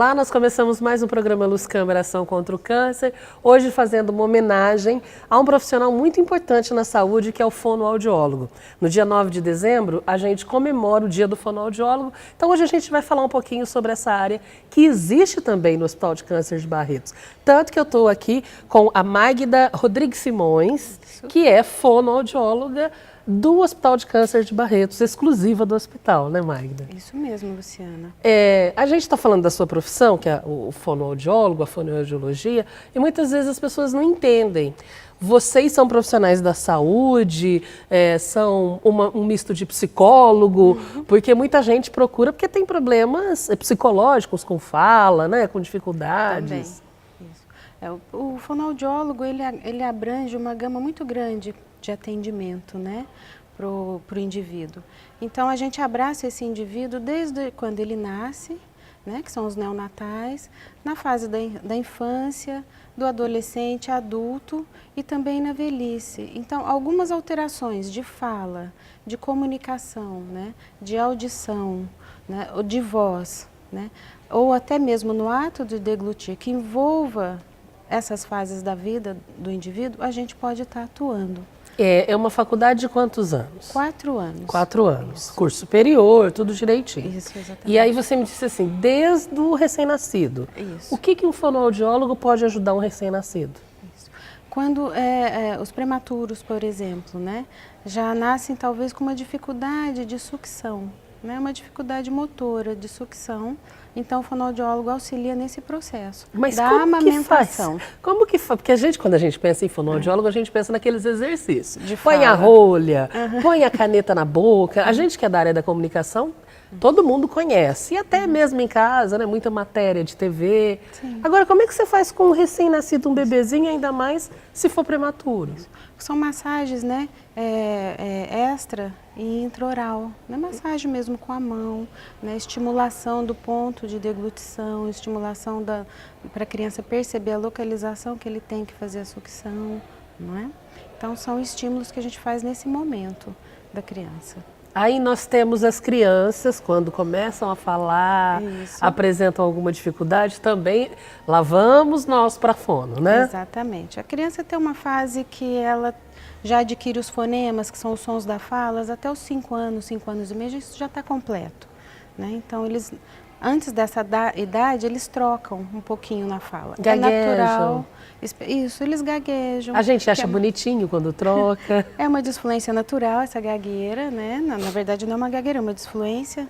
Olá, nós começamos mais um programa Luz Câmara Ação contra o Câncer, hoje fazendo uma homenagem a um profissional muito importante na saúde, que é o fonoaudiólogo. No dia 9 de dezembro, a gente comemora o dia do fonoaudiólogo, então hoje a gente vai falar um pouquinho sobre essa área que existe também no Hospital de Câncer de Barretos. Tanto que eu estou aqui com a Magda Rodrigues Simões, que é fonoaudióloga do Hospital de Câncer de Barretos, exclusiva do hospital, né, Magda? Isso mesmo, Luciana. A gente está falando da sua profissão, que é o fonoaudiólogo, a fonoaudiologia, e muitas vezes as pessoas não entendem. Vocês são profissionais da saúde, são um misto de psicólogo, porque muita gente procura porque tem problemas psicológicos com fala, né, com dificuldades. Também. Isso. O fonoaudiólogo, ele abrange uma gama muito grande de atendimento, né, para o indivíduo. Então, a gente abraça esse indivíduo desde quando ele nasce, né, que são os neonatais, na fase da infância, do adolescente, adulto e também na velhice. Então, algumas alterações de fala, de comunicação, né, de audição, né, de voz, né, ou até mesmo no ato de deglutir, que envolva essas fases da vida do indivíduo, a gente pode estar atuando. É uma faculdade de quantos anos? 4 anos. 4 anos. Isso. Curso superior, tudo direitinho. Isso, exatamente. E aí você me disse assim, desde o recém-nascido. Isso. O que um fonoaudiólogo pode ajudar um recém-nascido? Quando os prematuros, por exemplo, né, já nascem talvez com uma dificuldade de sucção, né, uma dificuldade motora de sucção. Então, o fonoaudiólogo auxilia nesse processo. Mas da como amamentação. Que faz? Como que faz? Porque quando a gente pensa em fonoaudiólogo, a gente pensa naqueles exercícios. De põe fala. a rolha, põe a caneta na boca. A gente que é da área da comunicação, todo mundo conhece. E até mesmo em casa, né? Muita matéria de TV. Sim. Agora, como é que você faz com um recém-nascido, um bebezinho, ainda mais se for prematuro? São massagens, né, extra e intraoral, né, massagem mesmo com a mão, né, estimulação do ponto de deglutição, estimulação para a criança perceber a localização que ele tem que fazer a sucção, não é? Então, são estímulos que a gente faz nesse momento da criança. Aí nós temos as crianças, quando começam a falar, apresentam alguma dificuldade, também lá vamos nós para fono, né? Exatamente. A criança tem uma fase que ela já adquire os fonemas, que são os sons da fala, até os 5 anos, 5 anos e meio, isso já está completo, né? Então, eles, antes dessa idade, eles trocam um pouquinho na fala. Gaguejam. É natural. Isso, eles gaguejam. A gente acha bonitinho quando troca. É uma disfluência natural, essa gagueira, né? Na verdade, não é uma gagueira, é uma disfluência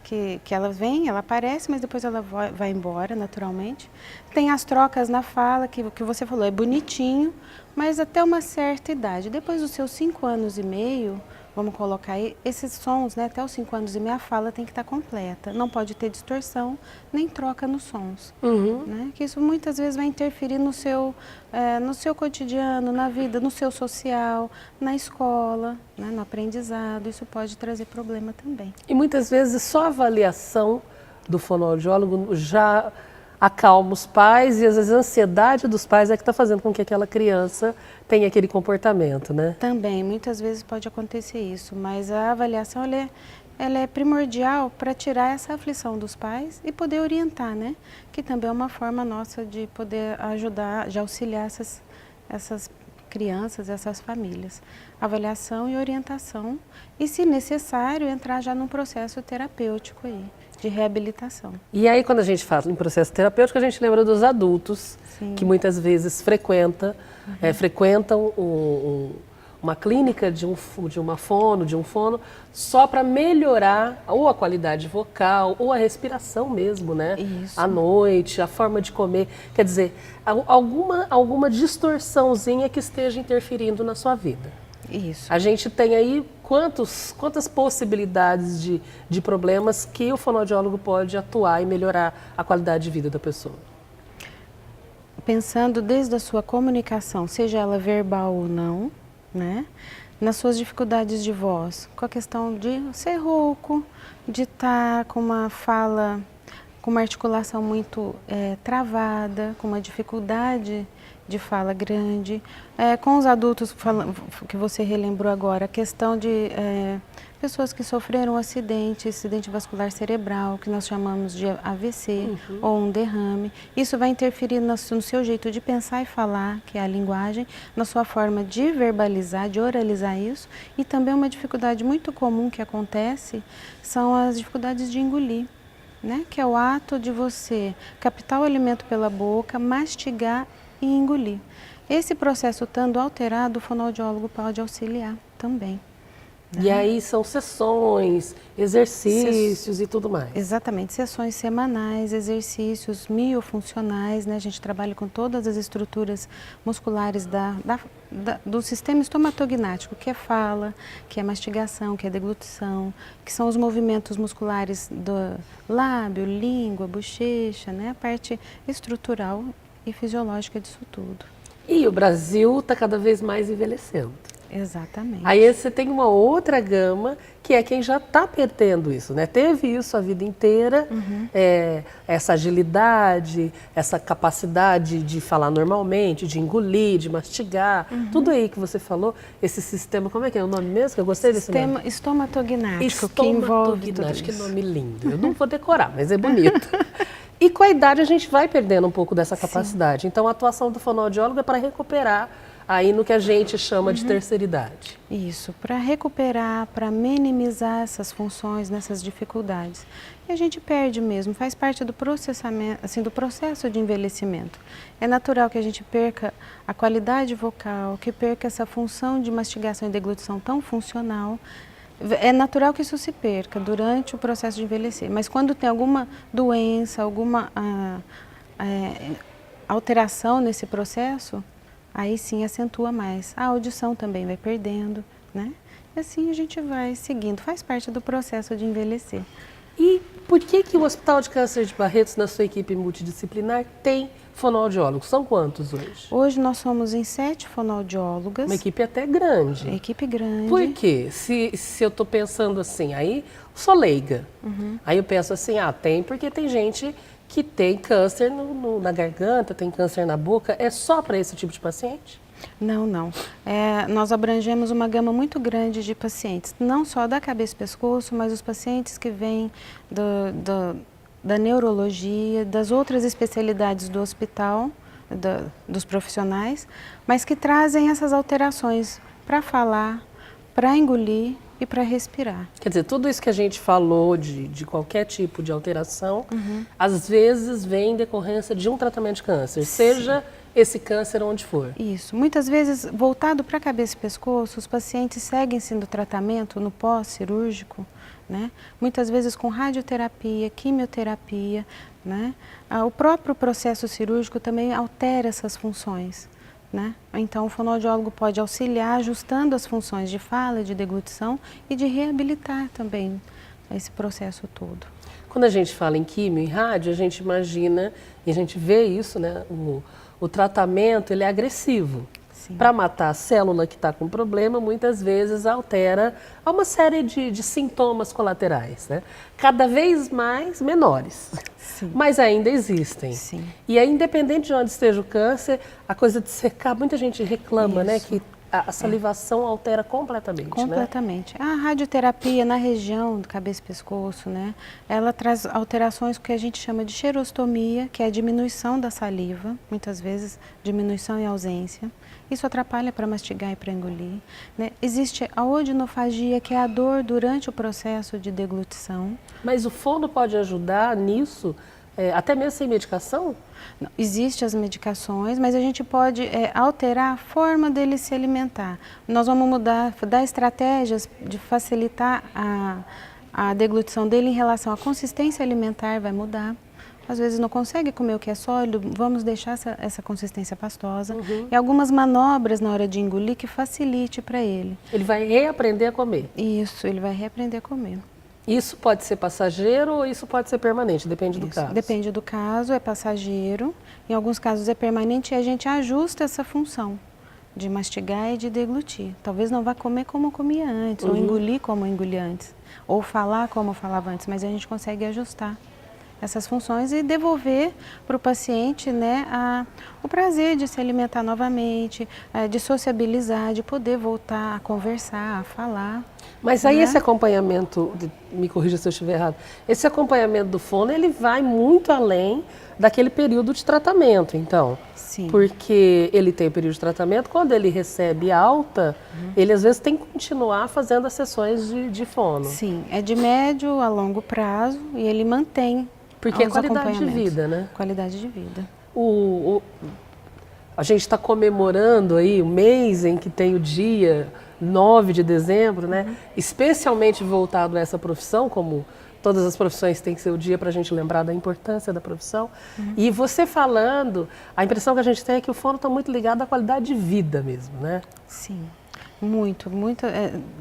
que ela vem, ela aparece, mas depois ela vai embora naturalmente. Tem as trocas na fala, que você falou, é bonitinho, mas até uma certa idade. Depois dos seus 5 anos e meio, vamos colocar aí, esses sons, né, até os 5 anos e meio, a fala tem que estar completa. Não pode ter distorção, nem troca nos sons. Né? Que isso muitas vezes vai interferir no seu cotidiano, na vida, no seu social, na escola, né, no aprendizado. Isso pode trazer problema também. E muitas vezes só a avaliação do fonoaudiólogo já acalma os pais e às vezes a ansiedade dos pais é que está fazendo com que aquela criança tenha aquele comportamento, né? Também, muitas vezes pode acontecer isso, mas a avaliação ela é primordial para tirar essa aflição dos pais e poder orientar, né? Que também é uma forma nossa de poder ajudar, de auxiliar essas crianças, essas famílias. Avaliação e orientação e, se necessário, entrar já num processo terapêutico aí, de reabilitação. E aí, quando a gente fala em processo terapêutico, a gente lembra dos adultos, Sim. que muitas vezes frequentam uma clínica de um fono, só para melhorar ou a qualidade vocal ou a respiração mesmo, né? Isso. À noite, a forma de comer. Quer dizer, alguma distorçãozinha que esteja interferindo na sua vida. Isso. A gente tem aí quantas possibilidades de problemas que o fonoaudiólogo pode atuar e melhorar a qualidade de vida da pessoa. Pensando desde a sua comunicação, seja ela verbal ou não, né? Nas suas dificuldades de voz, com a questão de ser rouco, de estar com uma fala com uma articulação muito travada, com uma dificuldade de fala grande. Com os adultos, que você relembrou agora, a questão de pessoas que sofreram um acidente vascular cerebral, que nós chamamos de AVC, ou um derrame. Isso vai interferir no seu jeito de pensar e falar, que é a linguagem, na sua forma de verbalizar, de oralizar isso. E também uma dificuldade muito comum que acontece são as dificuldades de engolir, né? Que é o ato de você captar o alimento pela boca, mastigar e engolir. Esse processo estando alterado, o fonoaudiólogo pode auxiliar também. E aí são sessões, exercícios e tudo mais. Exatamente, sessões semanais, exercícios miofuncionais, né? A gente trabalha com todas as estruturas musculares do sistema estomatognático, que é fala, que é mastigação, que é deglutição, que são os movimentos musculares do lábio, língua, bochecha, né? A parte estrutural e fisiológica disso tudo. E o Brasil está cada vez mais envelhecendo. Exatamente. Aí você tem uma outra gama, que é quem já está perdendo isso, né? Teve isso a vida inteira, essa agilidade, essa capacidade de falar normalmente, de engolir, de mastigar, tudo aí que você falou, esse sistema, como é que é o nome mesmo? Que eu gostei desse nome. Sistema estomatognático, que envolve tudo isso. Que nome lindo. Eu não vou decorar, mas é bonito. E com a idade a gente vai perdendo um pouco dessa capacidade. Sim. Então a atuação do fonoaudiólogo é para recuperar aí no que a gente chama de terceira idade. Isso, para recuperar, para minimizar essas funções, nessas dificuldades. E a gente perde mesmo, faz parte do processamento, assim, do processo de envelhecimento. É natural que a gente perca a qualidade vocal, que perca essa função de mastigação e deglutição tão funcional. É natural que isso se perca durante o processo de envelhecer, mas quando tem alguma doença, alguma alteração nesse processo, aí sim acentua mais. A audição também vai perdendo, né? E assim a gente vai seguindo, faz parte do processo de envelhecer. E por que o Hospital de Câncer de Barretos, na sua equipe multidisciplinar, tem fonoaudiólogos? São quantos hoje? Hoje nós somos em 7 fonoaudiólogas. Uma equipe até grande. Equipe grande. Por quê? Se eu estou pensando assim, aí sou leiga. Aí eu penso assim, tem porque tem gente que tem câncer na garganta, tem câncer na boca. É só para esse tipo de paciente? Não, não. Nós abrangemos uma gama muito grande de pacientes, não só da cabeça e pescoço, mas os pacientes que vêm da neurologia, das outras especialidades do hospital, dos profissionais, mas que trazem essas alterações para falar, para engolir e para respirar. Quer dizer, tudo isso que a gente falou de qualquer tipo de alteração, às vezes vem em decorrência de um tratamento de câncer, seja esse câncer onde for. Isso. Muitas vezes, voltado para a cabeça e pescoço, os pacientes seguem sendo tratamento no pós-cirúrgico, né? Muitas vezes com radioterapia, quimioterapia, né? O próprio processo cirúrgico também altera essas funções, né? Então o fonoaudiólogo pode auxiliar ajustando as funções de fala, de deglutição e de reabilitar também esse processo todo. Quando a gente fala em quimio e rádio, a gente imagina, e a gente vê isso, né? O tratamento ele é agressivo. Para matar a célula que está com problema, muitas vezes altera uma série de sintomas colaterais, né? Cada vez mais menores, mas ainda existem. Sim. E aí, independente de onde esteja o câncer, a coisa de secar, muita gente reclama, né, que a salivação altera completamente. Completamente. Né? A radioterapia na região do cabeça e pescoço, né, ela traz alterações que a gente chama de xerostomia, que é a diminuição da saliva, muitas vezes diminuição e ausência. Isso atrapalha para mastigar e para engolir, né? Existe a odinofagia, que é a dor durante o processo de deglutição. Mas o fono pode ajudar nisso, até mesmo sem medicação? Não, existem as medicações, mas a gente pode alterar a forma dele se alimentar. Nós vamos dar estratégias de facilitar a deglutição dele em relação à consistência alimentar, vai mudar. Às vezes não consegue comer o que é sólido, vamos deixar essa consistência pastosa. E algumas manobras na hora de engolir que facilite para ele. Ele vai reaprender a comer? Isso, ele vai reaprender a comer. Isso pode ser passageiro ou isso pode ser permanente? Depende do caso? Depende do caso, é passageiro. Em alguns casos é permanente e a gente ajusta essa função de mastigar e de deglutir. Talvez não vá comer como comia antes, ou engolir como engolia antes, ou falar como falava antes, mas a gente consegue ajustar essas funções e devolver para o paciente, né, o prazer de se alimentar novamente, de sociabilizar, de poder voltar a conversar, a falar. Mas aí esse acompanhamento, me corrija se eu estiver errado, esse acompanhamento do fono, ele vai muito além daquele período de tratamento, então. Sim. Porque ele tem período de tratamento, quando ele recebe alta, ele às vezes tem que continuar fazendo as sessões de fono. Sim, é de médio a longo prazo e ele mantém. Porque é qualidade de vida, né? Qualidade de vida. A gente está comemorando aí o mês em que tem o dia 9 de dezembro, né? Especialmente voltado a essa profissão, como todas as profissões têm que ser o dia para a gente lembrar da importância da profissão. E você falando, a impressão que a gente tem é que o fono está muito ligado à qualidade de vida mesmo, né? Sim, muito, muito,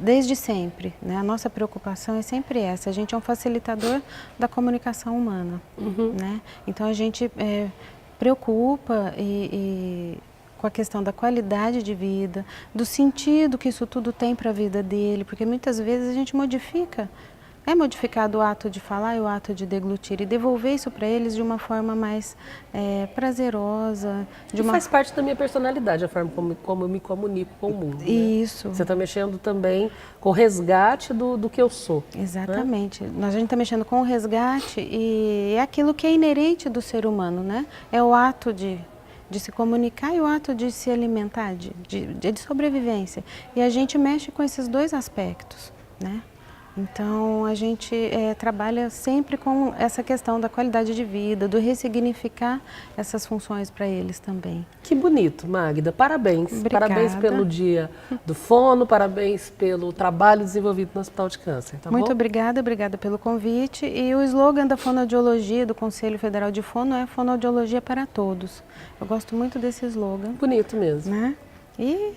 desde sempre, né? A nossa preocupação é sempre essa, a gente é um facilitador da comunicação humana, né? Então a gente preocupa com a questão da qualidade de vida, do sentido que isso tudo tem para a vida dele, porque muitas vezes a gente modifica. É modificado o ato de falar e o ato de deglutir e devolver isso para eles de uma forma mais prazerosa. Faz parte da minha personalidade, a forma como eu me comunico com o mundo. Isso. Né? Você está mexendo também com o resgate do que eu sou. Exatamente. Né? A gente está mexendo com o resgate e é aquilo que é inerente do ser humano, né? É o ato de se comunicar e o ato de se alimentar, de sobrevivência. E a gente mexe com esses dois aspectos, né? Então, a gente trabalha sempre com essa questão da qualidade de vida, do ressignificar essas funções para eles também. Que bonito, Magda. Parabéns. Obrigada. Parabéns pelo dia do fono, parabéns pelo trabalho desenvolvido no Hospital de Câncer, tá Muito bom? obrigada pelo convite. E o slogan da fonoaudiologia, do Conselho Federal de Fono, é Fonoaudiologia para Todos. Eu gosto muito desse slogan. Bonito mesmo. Né? E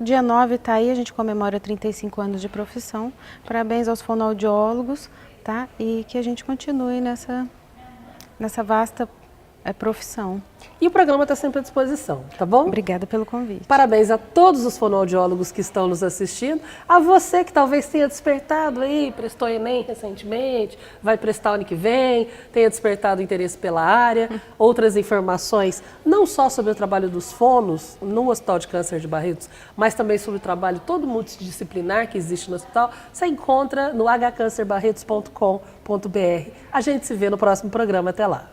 dia 9 está aí, a gente comemora 35 anos de profissão. Parabéns aos fonoaudiólogos, tá? E que a gente continue nessa vasta profissão. E o programa está sempre à disposição, tá bom? Obrigada pelo convite. Parabéns a todos os fonoaudiólogos que estão nos assistindo, a você que talvez tenha despertado aí, prestou Enem recentemente, vai prestar ano que vem, tenha despertado interesse pela área, outras informações, não só sobre o trabalho dos fonos no Hospital de Câncer de Barretos, mas também sobre o trabalho todo multidisciplinar que existe no hospital, você encontra no hcancerbarretos.com.br. A gente se vê no próximo programa, até lá.